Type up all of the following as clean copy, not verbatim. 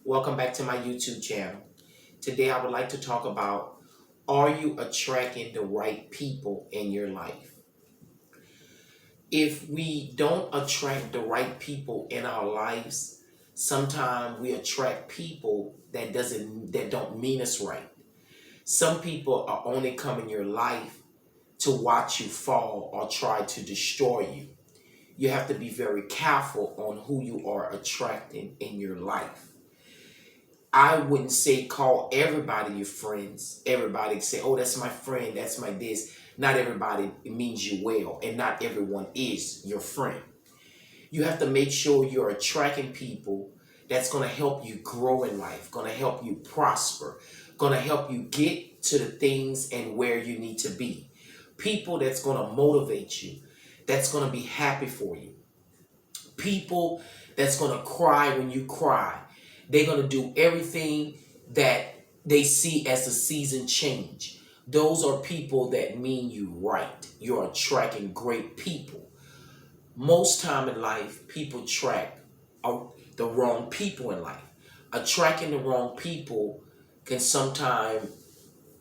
Welcome back to my YouTube channel. Today I would like to talk about, are you attracting the right people in your life? If we don't attract the right people in our lives, sometimes we attract people that don't mean us right. Some people are only come in your life to watch you fall or try to destroy you. You have to be very careful on who you are attracting in your life. I wouldn't say call everybody your friends. Everybody say, oh, that's my friend, that's my this. Not everybody means you well, and not everyone is your friend. You have to make sure you're attracting people that's going to help you grow in life, going to help you prosper, going to help you get to the things and where you need to be. People that's going to motivate you, that's going to be happy for you. People that's going to cry when you cry. They're going to do everything that they see as the season change. Those are people that mean you right. You're attracting great people. Most time in life, people attract the wrong people in life. Attracting the wrong people can sometimes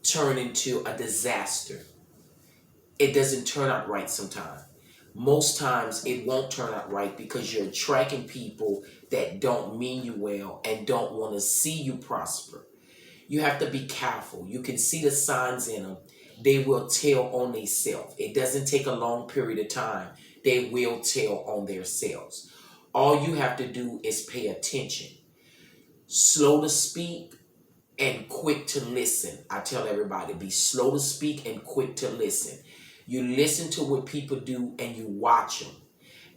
turn into a disaster. It doesn't turn out right sometimes. Most times it won't turn out right because you're attracting people that don't mean you well and don't want to see you prosper. You have to be careful. You can see the signs in them. They will tell on themselves. It doesn't take a long period of time. They will tell on themselves. All you have to do is pay attention. Slow to speak and quick to listen. I tell everybody, be slow to speak and quick to listen. You listen to what people do and you watch them,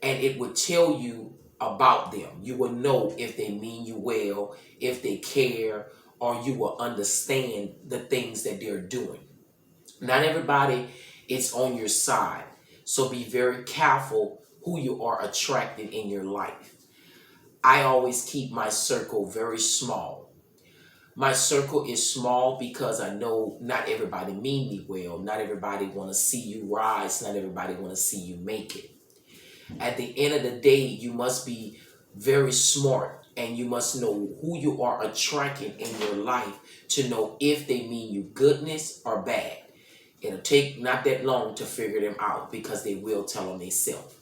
and it will tell you about them. You will know if they mean you well, if they care, or you will understand the things that they're doing. Not everybody is on your side, so be very careful who you are attracting in your life. I always keep my circle very small. My circle is small because I know not everybody mean me well. Not everybody want to see you rise. Not everybody want to see you make it. At the end of the day, you must be very smart and you must know who you are attracting in your life to know if they mean you goodness or bad. It'll take not that long to figure them out because they will tell on themselves.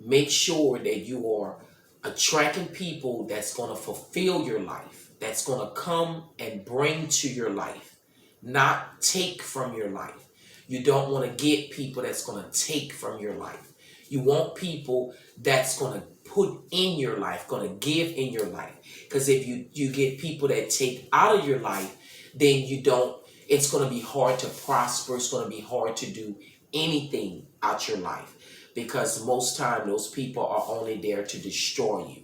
Make sure that you are attracting people that's going to fulfill your life, that's going to come and bring to your life, not take from your life. You don't want to get people that's going to take from your life. You want people that's going to put in your life, going to give in your life. Because if you get people that take out of your life, then you don't, it's going to be hard to prosper. It's going to be hard to do anything out your life because most time those people are only there to destroy you.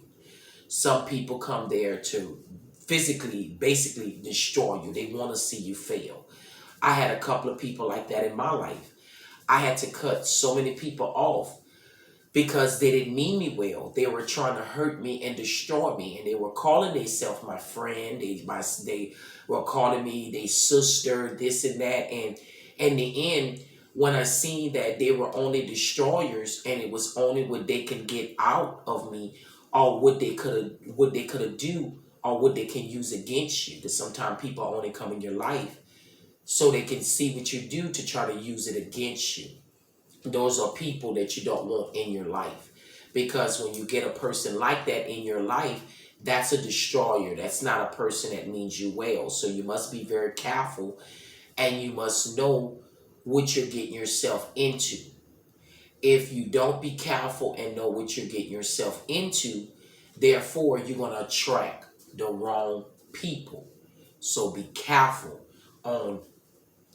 Some people come there to physically, basically destroy you. They want to see you fail. I had a couple of people like that in my life. I had to cut so many people off because they didn't mean me well. They were trying to hurt me and destroy me, and they were calling themselves my friend. They were calling me their sister, this and that. And in the end, when I seen that they were only destroyers, and it was only what they can get out of me, or what they could have do, or what they can use against you. Because sometimes people only come in your life so they can see what you do to try to use it against you. Those are people that you don't want in your life, because when you get a person like that in your life, that's a destroyer. That's not a person that means you well. So you must be very careful, and you must know what you're getting yourself into. If you don't be careful and know what you're getting yourself into, therefore you're going to attract the wrong people. So be careful on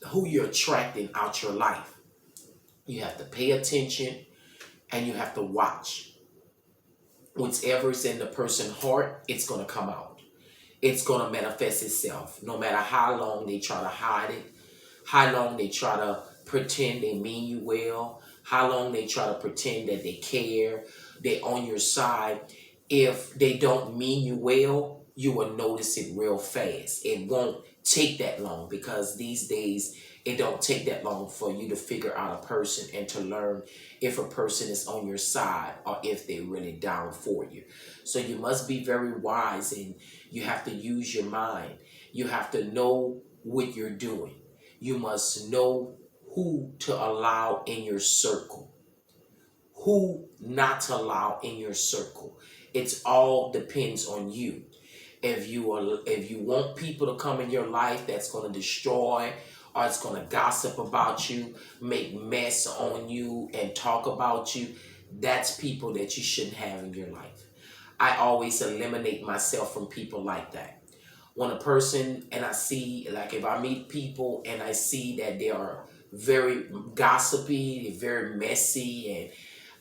who you're attracting out your life. You have to pay attention and you have to watch. Whatever's in the person's heart, it's going to come out. It's going to manifest itself. No matter how long they try to hide it, how long they try to pretend they mean you well, how long they try to pretend that they care, they're on your side. If they don't mean you well, you will notice it real fast. It won't take that long because these days It don't take that long for you to figure out a person and to learn if a person is on your side or if they're really down for you. So you must be very wise, and you have to use your mind. You have to know what you're doing. You must know who to allow in your circle, who not to allow in your circle. It's all depends on you. If you want people to come in your life that's going to destroy, or it's going to gossip about you, make mess on you and talk about you, that's people that you shouldn't have in your life. I always eliminate myself from people like that. When a person, and I see, like if I meet people and I see that they are very gossipy, very messy, and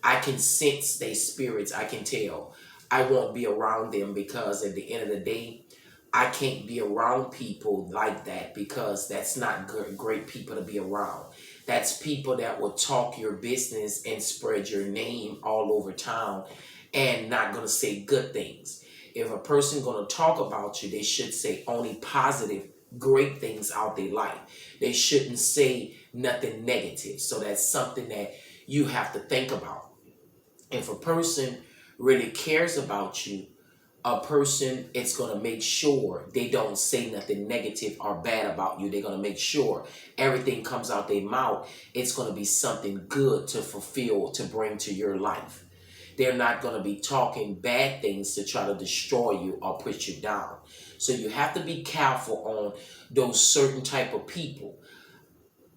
I can sense their spirits, I can tell, I won't be around them, because at the end of the day, I can't be around people like that, because that's not good, great people to be around. That's people that will talk your business and spread your name all over town and not going to say good things. If a person going to talk about you, they should say only positive, great things out their life. They shouldn't say nothing negative. So that's something that you have to think about. If a person really cares about you, a person it's going to make sure they don't say nothing negative or bad about you. They're going to make sure everything comes out their mouth. It's going to be something good to fulfill, to bring to your life. They're not going to be talking bad things to try to destroy you or put you down. So you have to be careful on those certain type of people.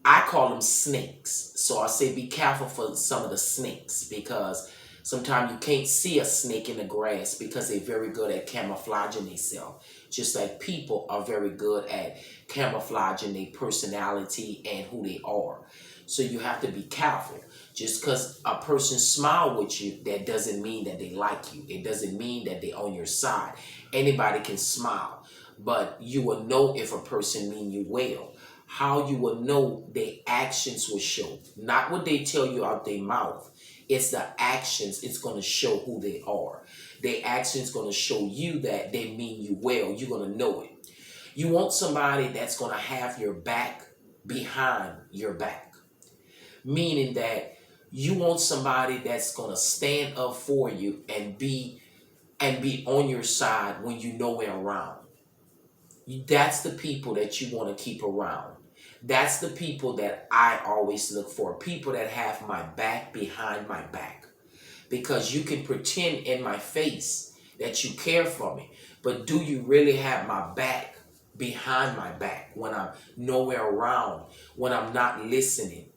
I call them snakes. So I say be careful for some of the snakes, because sometimes you can't see a snake in the grass because they're very good at camouflaging themselves. Just like people are very good at camouflaging their personality and who they are. So you have to be careful. Just because a person smile with you, that doesn't mean that they like you. It doesn't mean that they're on your side. Anybody can smile, but you will know if a person mean you well. How you will know, their actions will show, not what they tell you out their mouth. It's the actions. It's going to show who they are. Their actions going to show you that they mean you well. You're going to know it. You want somebody that's going to have your back behind your back, meaning that you want somebody that's going to stand up for you and be on your side when you nowhere around. That's the people that you want to keep around. That's the people that I always look for. People that have my back behind my back. Because you can pretend in my face that you care for me, but do you really have my back behind my back when I'm nowhere around, when I'm not listening?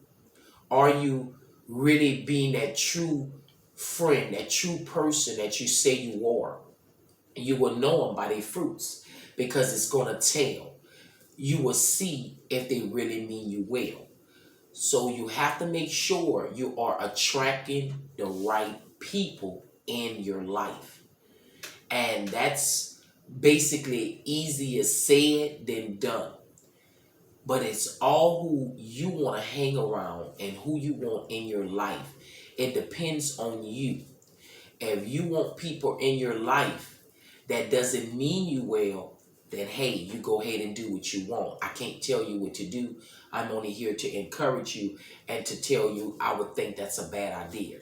Are you really being that true friend, that true person that you say you are? You will know them by their fruits, because it's going to tell. You will see if they really mean you well. So you have to make sure you are attracting the right people in your life. And that's basically easier said than done. But it's all who you want to hang around and who you want in your life. It depends on you. If you want people in your life that doesn't mean you well, then hey, you go ahead and do what you want. I can't tell you what to do. I'm only here to encourage you and to tell you I would think that's a bad idea.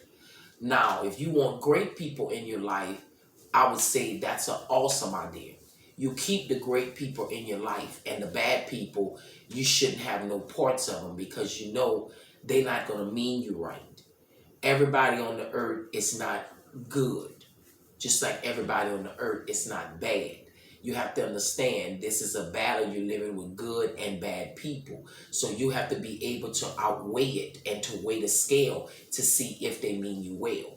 Now, if you want great people in your life, I would say that's an awesome idea. You keep the great people in your life, and the bad people, you shouldn't have no parts of them, because you know they're not going to mean you right. Everybody on the earth is not good. Just like everybody on the earth is not bad. You have to understand this is a battle you're living with good and bad people. So you have to be able to outweigh it and to weigh the scale to see if they mean you well.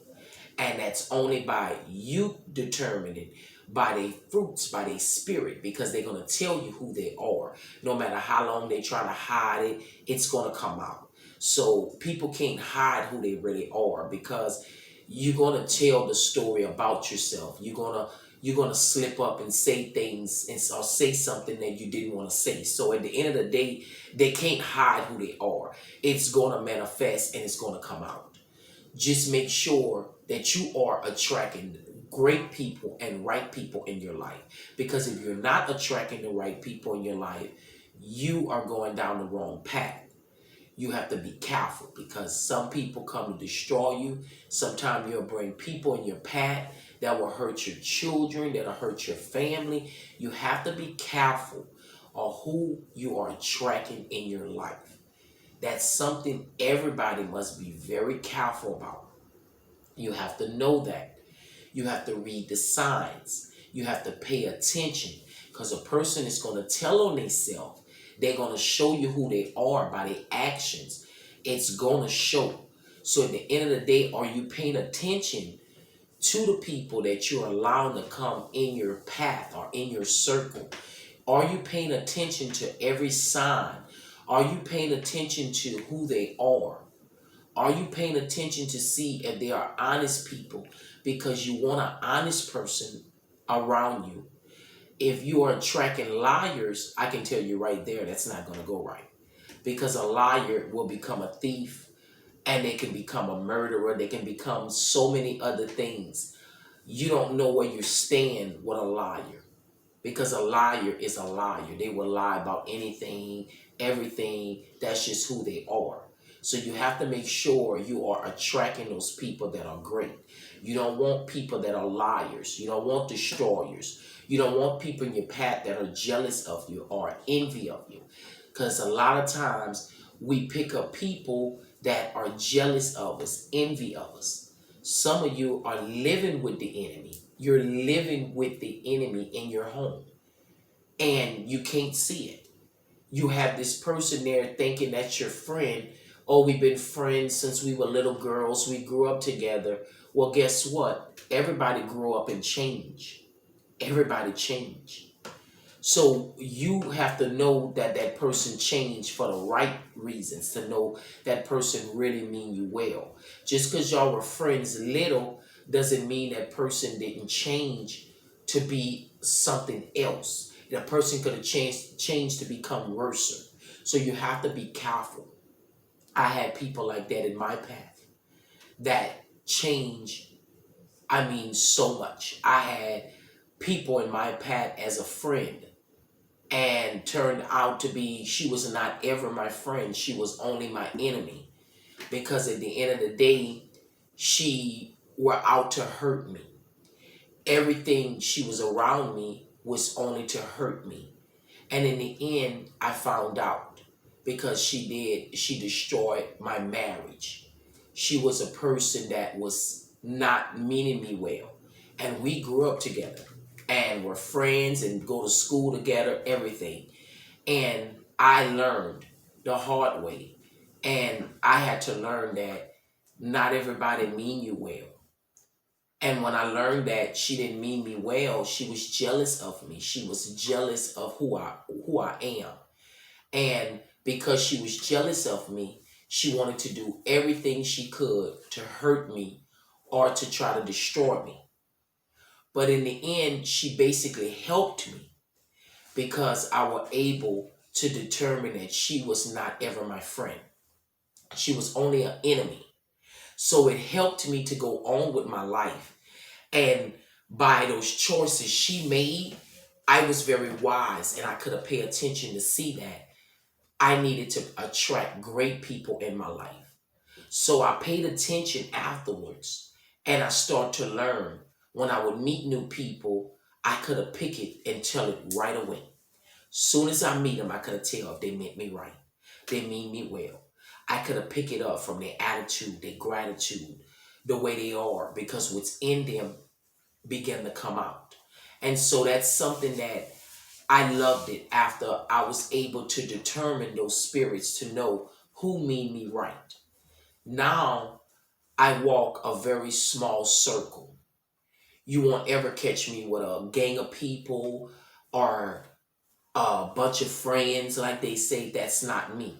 And that's only by you determining by their fruits, by their spirit, because they're going to tell you who they are. No matter how long they try to hide it, it's going to come out. So people can't hide who they really are, because you're going to tell the story about yourself. You're gonna slip up and say things or say something that you didn't want to say. So at the end of the day, they can't hide who they are. It's going to manifest and it's going to come out. Just make sure that you are attracting great people and right people in your life. Because if you're not attracting the right people in your life, you are going down the wrong path. You have to be careful because some people come to destroy you. Sometimes you'll bring people in your path that will hurt your children, that'll hurt your family. You have to be careful of who you are attracting in your life. That's something everybody must be very careful about. You have to know that. You have to read the signs. You have to pay attention because a person is going to tell on themselves. They're going to show you who they are by their actions. It's going to show. So at the end of the day, are you paying attention to the people that you're allowing to come in your path or in your circle? Are you paying attention to every sign? Are you paying attention to who they are? Are you paying attention to see if they are honest people? Because you want an honest person around you. If you are attracting liars, I can tell you right there, that's not going to go right. Because a liar will become a thief and they can become a murderer. They can become so many other things. You don't know where you stand with a liar. Because a liar is a liar. They will lie about anything, everything. That's just who they are. So you have to make sure you are attracting those people that are great. You don't want people that are liars. You don't want destroyers. You don't want people in your path that are jealous of you or envy of you. Because a lot of times we pick up people that are jealous of us, envy of us. Some of you are living with the enemy. You're living with the enemy in your home and you can't see it. You have this person there thinking that's your friend. Oh, we've been friends since we were little girls. We grew up together. Well, guess what? Everybody grew up and change. Everybody changed. So you have to know that that person changed for the right reasons, to know that person really mean you well. Just because y'all were friends little doesn't mean that person didn't change to be something else. That person could have changed to become worse. So you have to be careful. I had people like that in my path that change, I mean, so much. I had people in my path as a friend and turned out to be, she was not ever my friend. She was only my enemy because at the end of the day, she were out to hurt me. Everything she was around me was only to hurt me. And in the end, I found out because she destroyed my marriage. She was a person that was not meaning me well. And we grew up together and were friends and go to school together, everything. And I learned the hard way. And I had to learn that not everybody mean you well. And when I learned that she didn't mean me well, she was jealous of me. She was jealous of who I am. And because she was jealous of me, she wanted to do everything she could to hurt me or to try to destroy me. But in the end, she basically helped me because I was able to determine that she was not ever my friend. She was only an enemy. So it helped me to go on with my life. And by those choices she made, I was very wise and I could have paid attention to see that I needed to attract great people in my life. So I paid attention afterwards and I started to learn. When I would meet new people, I could have picked it and tell it right away. Soon as I meet them, I could have tell if they meant me right. They mean me well. I could have picked it up from their attitude, their gratitude, the way they are, because what's in them began to come out. And so that's something that I loved it after I was able to determine those spirits to know who mean me right. Now I walk a very small circle. You won't ever catch me with a gang of people or a bunch of friends, like they say. That's not me.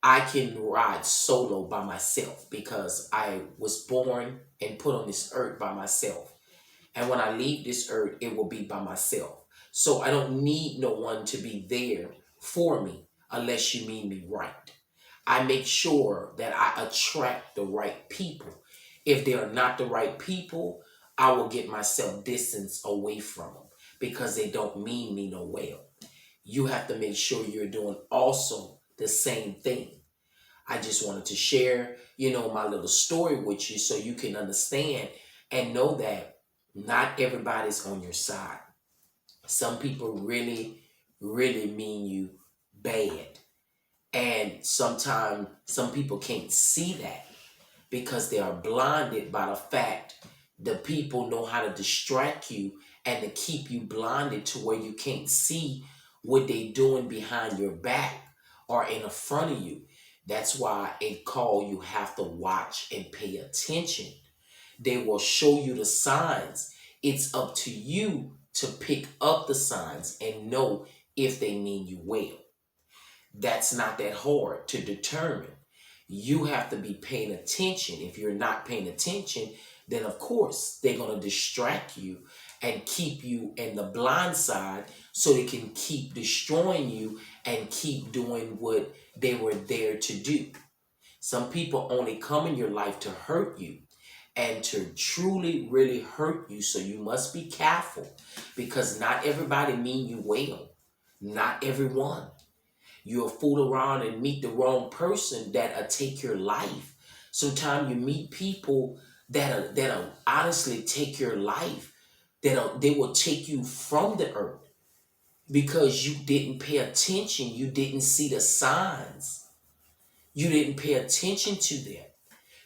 I can ride solo by myself because I was born and put on this earth by myself. And when I leave this earth, it will be by myself. So I don't need no one to be there for me unless you mean me right. I make sure that I attract the right people. If they are not the right people, I will get myself distance away from them because they don't mean me no well. you have to make sure you're doing also the same thing. I just wanted to share, my little story with you so you can understand and know that not everybody's on your side. Some people really, really mean you bad. And sometimes some people can't see that because they are blinded by the fact the people know how to distract you and to keep you blinded to where you can't see what they doing behind your back or in the front of you. That's why it called you have to watch and pay attention. They will show you the signs. It's up to you to pick up the signs and know if they mean you well. That's not that hard to determine. You have to be paying attention. If you're not paying attention, then of course they're going to distract you and keep you in the blind side so they can keep destroying you and keep doing what they were there to do. Some people only come in your life to hurt you and to truly really hurt you, so you must be careful because not everybody mean you well. Not everyone. You'll fool around and meet the wrong person that'll take your life. Sometimes you meet people that'll honestly take your life. They will take you from the earth because you didn't pay attention. You didn't see the signs. You didn't pay attention to them.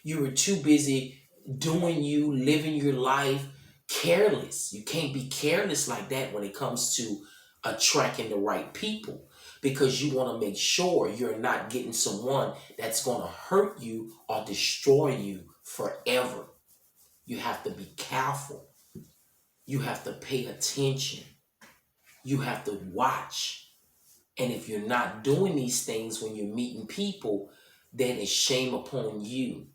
You were too busy doing you, living your life careless. You can't be careless like that when it comes to attracting the right people because you want to make sure you're not getting someone that's going to hurt you or destroy you forever. You have to be careful. You have to pay attention. You have to watch. And if you're not doing these things when you're meeting people, then it's shame upon you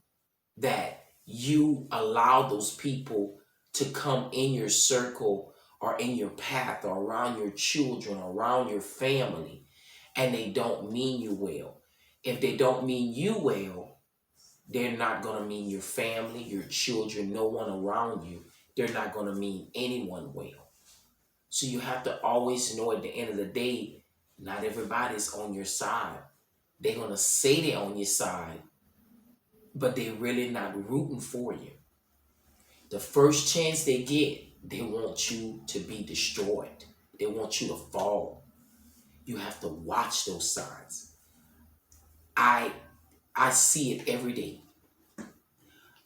that you allow those people to come in your circle or in your path or around your children or around your family, and they don't mean you well. If they don't mean you well, they're not going to mean your family, your children, no one around you. They're not going to mean anyone well. So you have to always know at the end of the day, not everybody's on your side. They're going to say they're on your side, but they're really not rooting for you. The first chance they get, they want you to be destroyed. They want you to fall. You have to watch those signs. I see it every day.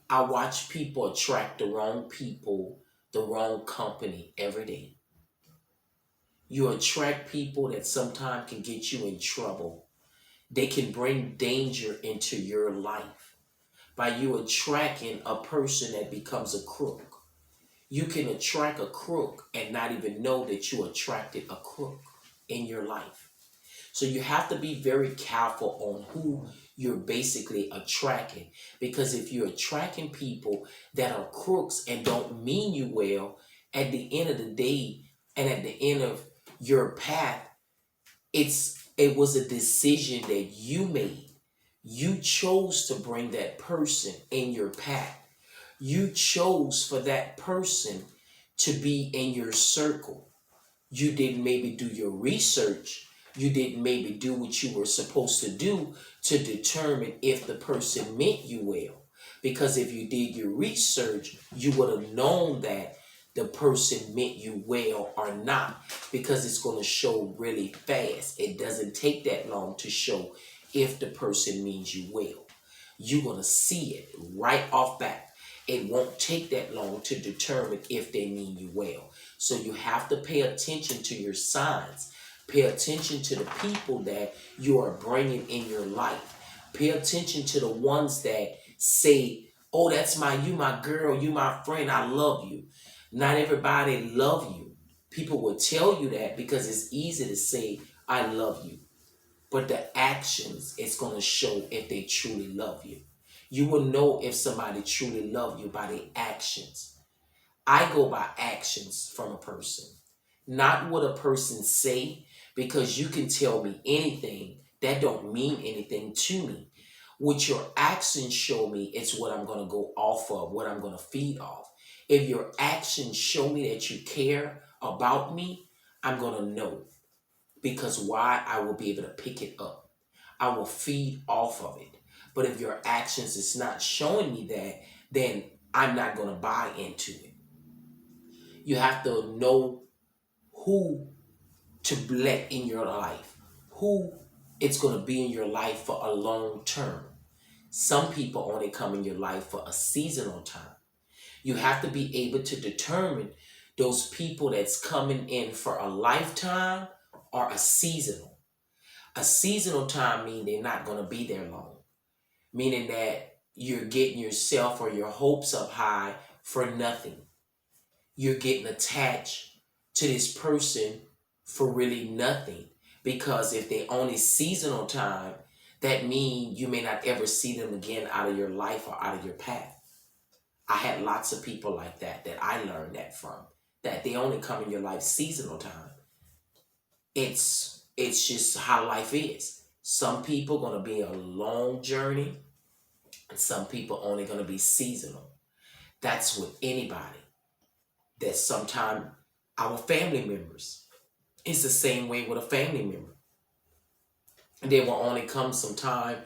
I watch people attract the wrong people, the wrong company every day. You attract people that sometimes can get you in trouble. They can bring danger into your life by you attracting a person that becomes a crook. You can attract a crook and not even know that you attracted a crook in your life. So you have to be very careful on who you're basically attracting. Because if you're attracting people that are crooks and don't mean you well, at the end of the day and at the end of your path, it was a decision that you made. You chose to bring that person in your path. You chose for that person to be in your circle. You didn't maybe do your research. You didn't maybe do what you were supposed to do to determine if the person meant you well. Because if you did your research, you would have known that the person meant you well or not, because it's going to show really fast. It doesn't take that long to show if the person means you well. You're going to see it right off bat. It won't take that long to determine if they mean you well. So you have to pay attention to your signs. Pay attention to the people that you are bringing in your life. Pay attention to the ones that say, oh, you my girl, you my friend, I love you. Not everybody love you. People will tell you that because it's easy to say, I love you. But the actions is going to show if they truly love you. You will know if somebody truly love you by their actions. I go by actions from a person, not what a person say, because you can tell me anything that don't mean anything to me. What your actions show me, it's what I'm going to go off of, what I'm going to feed off. If your actions show me that you care about me, I'm going to know, Because why? I will be able to pick it up. I will feed off of it. But if your actions is not showing me that, then I'm not going to buy into it. You have to know who to let in your life, who it's going to be in your life for a long term. Some people only come in your life for a seasonal time. You have to be able to determine those people that's coming in for a lifetime or a seasonal. A seasonal time means they're not going to be there long, meaning that you're getting yourself or your hopes up high for nothing. You're getting attached to this person for really nothing. Because if they only seasonal time, that means you may not ever see them again out of your life or out of your path. I had lots of people like that I learned that from. That they only come in your life seasonal time. It's just how life is. Some people gonna be a long journey, and some people only gonna be seasonal. That's with anybody. That sometimes our family members, it's the same way with a family member. They will only come sometime.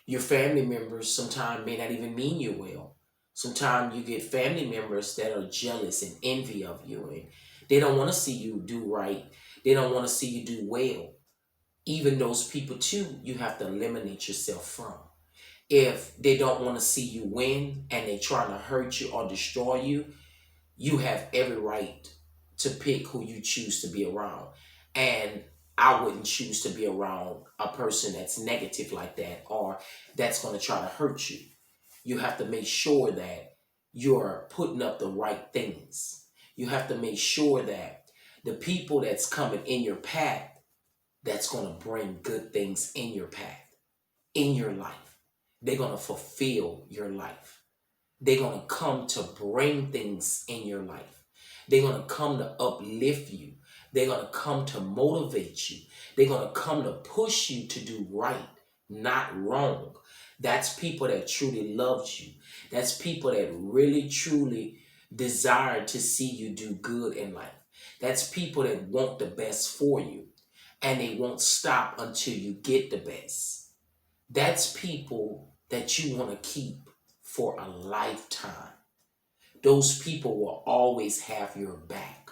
Your family members sometimes may not even mean you well. Sometimes you get family members that are jealous and envy of you, and they don't want to see you do right. They don't want to see you do well. Even those people too, you have to eliminate yourself from. If they don't want to see you win and they're trying to hurt you or destroy you, you have every right to pick who you choose to be around. And I wouldn't choose to be around a person that's negative like that or that's going to try to hurt you. You have to make sure that you're putting up the right things. You have to make sure that the people that's coming in your path, that's going to bring good things in your path, in your life. They're going to fulfill your life. They're going to come to bring things in your life. They're going to come to uplift you. They're going to come to motivate you. They're going to come to push you to do right, not wrong. That's people that truly loves you. That's people that really, truly desire to see you do good in life. That's people that want the best for you. And they won't stop until you get the best. That's people that you want to keep for a lifetime. Those people will always have your back.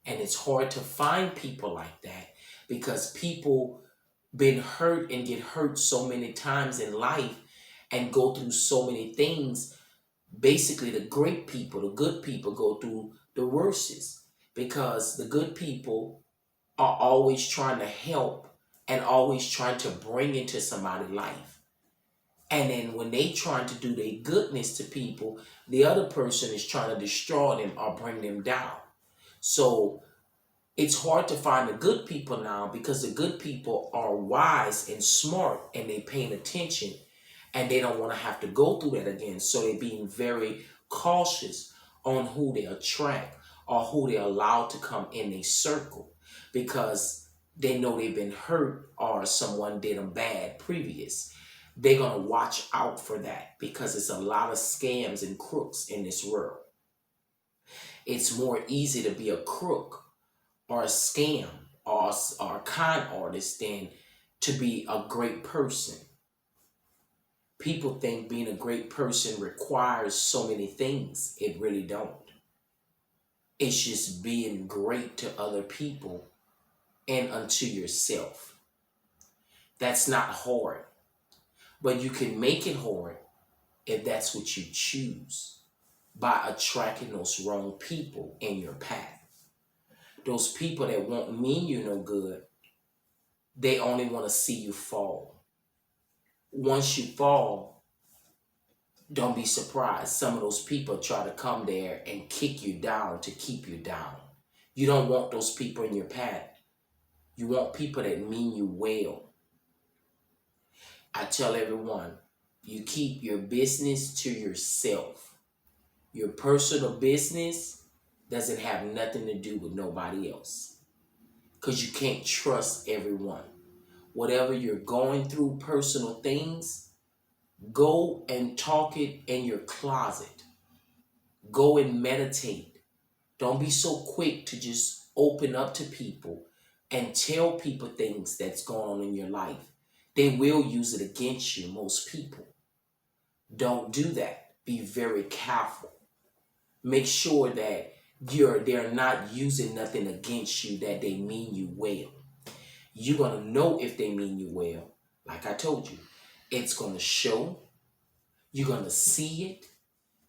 And it's hard to find people like that because people been hurt and get hurt so many times in life and go through so many things. Basically, the great people, the good people go through the worstest because the good people are always trying to help and always trying to bring into somebody's life. And then when they trying to do their goodness to people, the other person is trying to destroy them or bring them down. So it's hard to find the good people now because the good people are wise and smart and they paying attention and they don't want to have to go through that again. So they're being very cautious on who they attract or who they allow to come in a circle because they know they've been hurt or someone did them bad previous. They're going to watch out for that because it's a lot of scams and crooks in this world. It's more easy to be a crook or a scam or a con artist than to be a great person. People think being a great person requires so many things. It really don't. It's just being great to other people and unto yourself. That's not hard. But you can make it hard if that's what you choose by attracting those wrong people in your path. Those people that won't mean you no good, they only want to see you fall. Once you fall, don't be surprised. Some of those people try to come there and kick you down to keep you down. You don't want those people in your path. You want people that mean you well. I tell everyone, you keep your business to yourself. Your personal business doesn't have nothing to do with nobody else. Because you can't trust everyone. Whatever you're going through, personal things, go and talk it in your closet. Go and meditate. Don't be so quick to just open up to people and tell people things that's going on in your life, they will use it against you, most people. Don't do that. Be very careful. Make sure that they're not using nothing against you, that they mean you well. You're going to know if they mean you well. Like I told you, it's going to show. You're going to see it.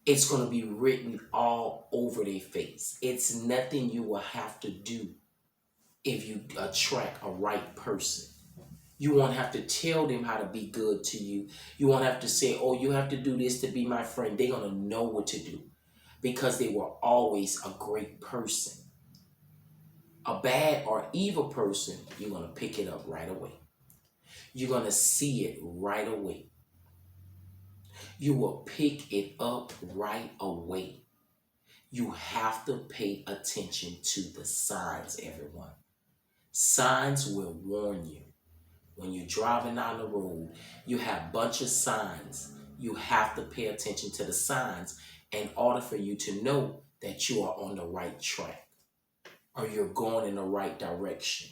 It's going to be written all over their face. It's nothing you will have to do if you attract a right person. You won't have to tell them how to be good to you. You won't have to say, oh, you have to do this to be my friend. They're going to know what to do because they were always a great person. A bad or evil person, you're going to pick it up right away. You're going to see it right away. You will pick it up right away. You have to pay attention to the signs, everyone. Signs will warn you. When you're driving down the road, you have a bunch of signs. You have to pay attention to the signs in order for you to know that you are on the right track or you're going in the right direction.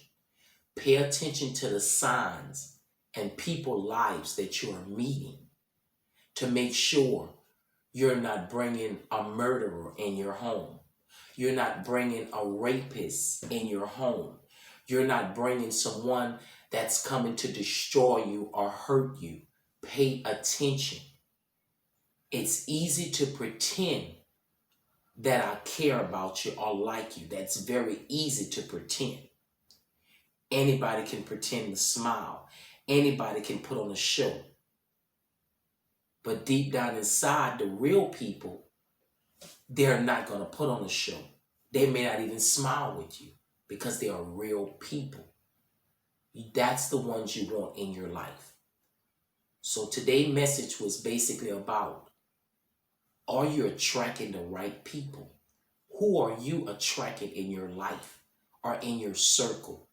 Pay attention to the signs and people's lives that you are meeting to make sure you're not bringing a murderer in your home. You're not bringing a rapist in your home. You're not bringing someone that's coming to destroy you or hurt you. Pay attention. It's easy to pretend that I care about you or like you. That's very easy to pretend. Anybody can pretend to smile. Anybody can put on a show. But deep down inside, the real people, they're not going to put on a show. They may not even smile with you because they are real people. That's the ones you want in your life. So today's message was basically about, are you attracting the right people? Who are you attracting in your life or in your circle?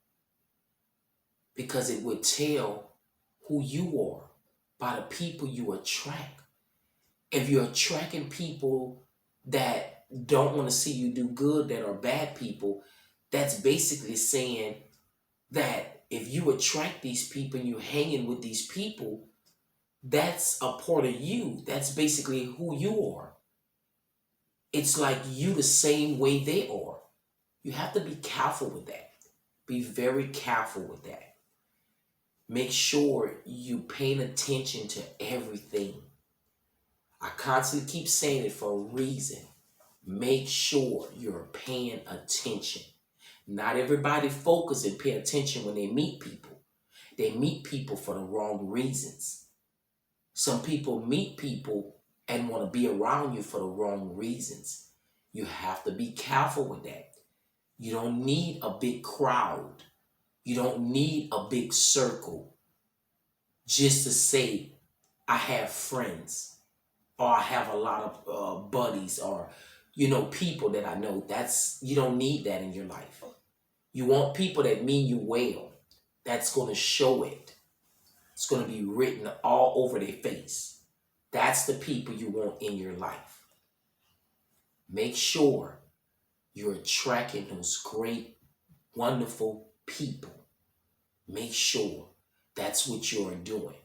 Because it would tell who you are by the people you attract. If you're attracting people that don't want to see you do good, that are bad people, that's basically saying that if you attract these people and you're hanging with these people, that's a part of you. That's basically who you are. It's like you the same way they are. You have to be careful with that. Be very careful with that. Make sure you paying attention to everything. I constantly keep saying it for a reason. Make sure you're paying attention. Not everybody focus and pay attention when they meet people. They meet people for the wrong reasons. Some people meet people and want to be around you for the wrong reasons. You have to be careful with that. You don't need a big crowd. You don't need a big circle just to say, I have friends, or I have a lot of buddies, or, people that I know. You don't need that in your life. You want people that mean you well. That's going to show it. It's going to be written all over their face. That's the people you want in your life. Make sure you're attracting those great, wonderful people. Make sure that's what you're doing.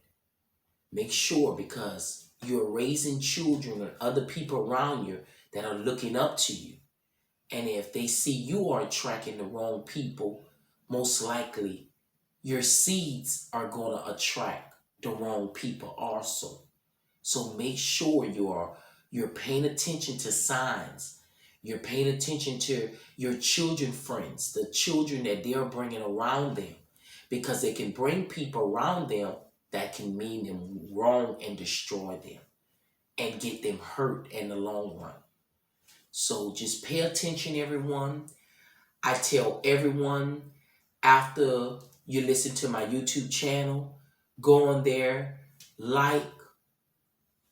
Make sure, because you're raising children and other people around you that are looking up to you. And if they see you are attracting the wrong people, most likely your seeds are going to attract the wrong people also. So make sure you're paying attention to signs. You're paying attention to your children friends, the children that they're bringing around them, because they can bring people around them that can mean them wrong and destroy them and get them hurt in the long run. So just pay attention, everyone. I tell everyone, after you listen to my YouTube channel, go on there, like,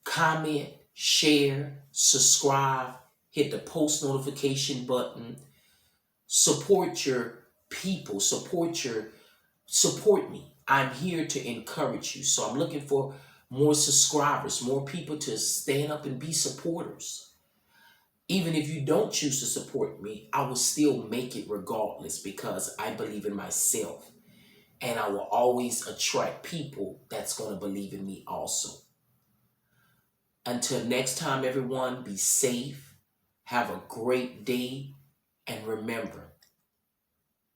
comment, share, subscribe, hit the post notification button. Support your people, support me. I'm here to encourage you. So I'm looking for more subscribers, more people to stand up and be supporters. Even if you don't choose to support me, I will still make it regardless because I believe in myself. And I will always attract people that's going to believe in me also. Until next time, everyone, be safe. Have a great day. And remember,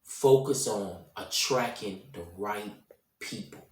focus on attracting the right people.